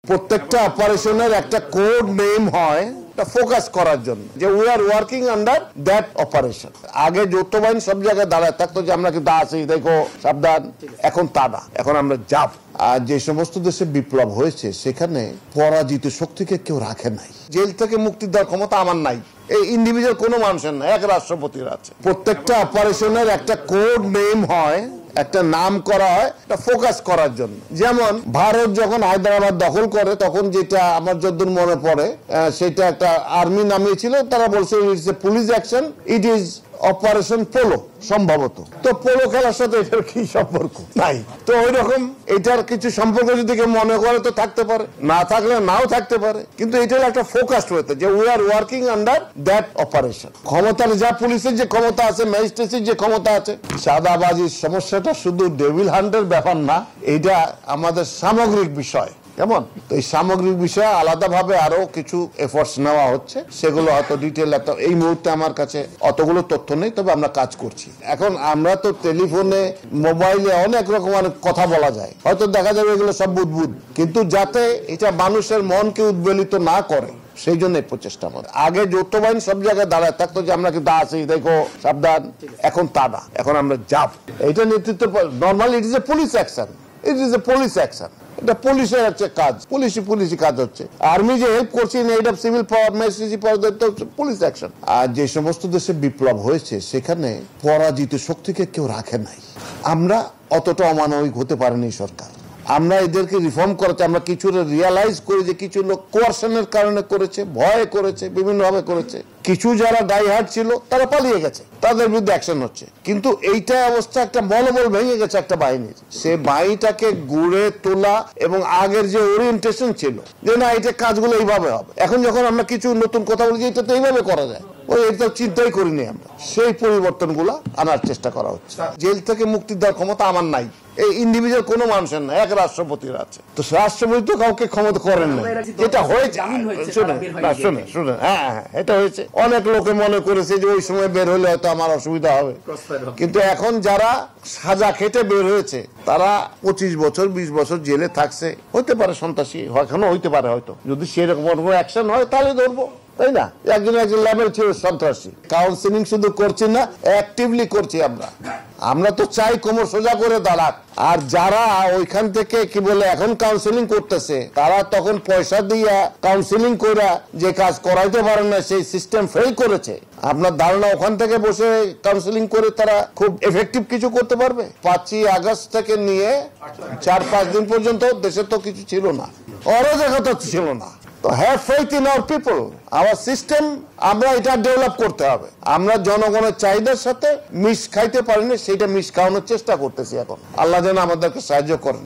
প্রত্যেকটা অপারেশনের একটা কোড নেম হয় ফোকাস করার জন্য যে we are working under that operation. আগে যৌথ বাহিনী সব জায়গায় দাঁড়ায় থাকতো যে আমরা কিন্তু আছি, দেখো সাবধান। এখন তা না, এখন আমরা যাব। আর যে সমস্ত দেশে বিপ্লব হয়েছে সেখানে পরাজিত শক্তিকে কেউ রাখে নাই। জেল থেকে মুক্তি দেওয়ার ক্ষমতা আমার নাই, এই ইন্ডিভিজুয়াল কোনো মানুষের নাই, এক রাষ্ট্রপতির আছে। প্রত্যেকটা অপারেশনের একটা কোড নেম হয়, একটা নাম করা হয় ফোকাস করার জন্য। যেমন ভারত যখন হায়দ্রাবাদ দখল করে তখন যেটা আমার যতদূর মনে পড়ে সেটা একটা আর্মি নামিয়েছিল, তারা বলছে it's a police action, it is operation polo. সম্ভবত তো পোলো খেলার সাথে এটার কি সম্পর্ক নাই। তো ওই রকম এটার কিছু সম্পর্ক যদি কেউ মনে করে তো থাকতে পারে, না থাকলে নাও থাকতে পারে, কিন্তু এটার একটা ফোকাস রয়েছে যে we are working under that operation. ক্ষমতার যা পুলিশের যে ক্ষমতা আছে, ম্যাজিস্ট্রেসির যে ক্ষমতা আছে, চাঁদাবাজির সমস্যাটা শুধু ডেভিল হান্টের ব্যাপার না, এটা আমাদের সামগ্রিক বিষয়। কেমন? তো এই সামগ্রিক বিষয়ে আলাদাভাবে আরো কিছু এফোর্টস নেওয়া হচ্ছে, সেগুলো হয়তো ডিটেল এই মুহূর্তে আমার কাছে অতগুলো তথ্য নেই, তবে আমরা কাজ করছি। এখন আমরা তো টেলিফোনে মোবাইলে অনেক রকম কথা বলা যায়, হয়তো দেখা যাবে এগুলো সব বুদবুদ, কিন্তু যাতে এটা মানুষের মনকে উদ্বেলিত না করে সেই জন্য প্রচেষ্টা আমাদের। আগে যৌথ বাহিনী সব জায়গায় দাঁড়ায় থাকতো যে আমরা কিন্তু আছি, দেখো সাবধান। এখন তা না, এখন আমরা যাব। এটা নেতৃত্ব normally it is a police action, it is a police action. এটা পুলিশের হচ্ছে কাজ, পুলিশি কাজ হচ্ছে। আর্মি যে হেল্প করছে, এটা civil power, magistracy power, police action. আর যে সমস্ত দেশে বিপ্লব হয়েছে সেখানে পরাজিত শক্তিকে কেউ রাখে নাই। আমরা অতটা অমানবিক হতে পারেনি সরকার। আমরা এদেরকে রিফর্ম করাতে আমরা কিছু রিয়ালাইজ করি যে কিছু লোক কোয়ারশনের কারণে করেছে, ভয় করেছে, বিভিন্ন ভাবে করেছে। কিছু যারা ডাইহার্ড ছিল তারা পালিয়ে গেছে, তাদের বিরুদ্ধে অ্যাকশন হচ্ছে। কিন্তু এইটা অবস্থা একটা মনোবল ভেঙে গেছে একটা বাহিনীর। সে বাহিনীটাকে গড়ে তোলা এবং আগের যে ওরিয়েন্টেশন ছিল যে না এটা কাজগুলো এইভাবে হবে, এখন যখন আমরা কিছু নতুন কথা বলি এটা তো এইভাবে করা যায়, ওই এটা চিন্তাই করিনি আমরা। সেই পরিবর্তনগুলো আনার চেষ্টা করা হচ্ছে। জেল থেকে মুক্তি দেওয়ার ক্ষমতা আমার নাই, এই ইন্ডিভিজুয়াল কোনো মানুষের নাই, এক রাষ্ট্রপতির আছে। তো রাষ্ট্রপতি তো কাউকে ক্ষমতা করেন না। এটা হয়েছে, শুনে হ্যাঁ এটা হয়েছে। অনেক লোকে মনে করেছে যে ওই সময় বের হলে হয়তো আমার অসুবিধা হবে, কিন্তু এখন যারা সাজা খেটে বের হয়েছে তারা 25 বছর 20 বছর জেলে থাকছে, হইতে পারে সন্ত্রাসী, এখনো হইতে পারে, হয়তো যদি সেরকম কোনো অ্যাকশন হয় তাহলে ধরবো, তাই না? একজন লেভেল ছিল সন্ত্রাসী। কাউন্সিলিং শুধু করছি না, অ্যাক্টিভলি করছি আমরা তো চাই কোমর সোজা করে দাঁড়াক। আর যারা ওইখান থেকে কি বলে এখন কাউন্সিলিং করতেছে, তারা তখন পয়সা দিয়া কাউন্সিলিং করে যে কাজ করাইতে পারে না, সেই সিস্টেম ফেল করেছে। আপনার ধারণা ওখান থেকে বসে কাউন্সিলিং করে তারা খুব এফেক্টিভ কিছু করতে পারবে? 5ই আগস্ট থেকে নিয়ে 4-5 দিন পর্যন্ত দেশে তো কিছু ছিল না, অরাজকতা ছিল না। তো have faith in our people, hour system. আমরা এটা ডেভেলপ করতে হবে। আমরা জনগণের চাহিদার সাথে মিশ খাইতে পারিনি, সেটা মিশ খাওয়ানোর চেষ্টা করতেছি এখন। আল্লাহ যেন আমাদেরকে সাহায্য করেন।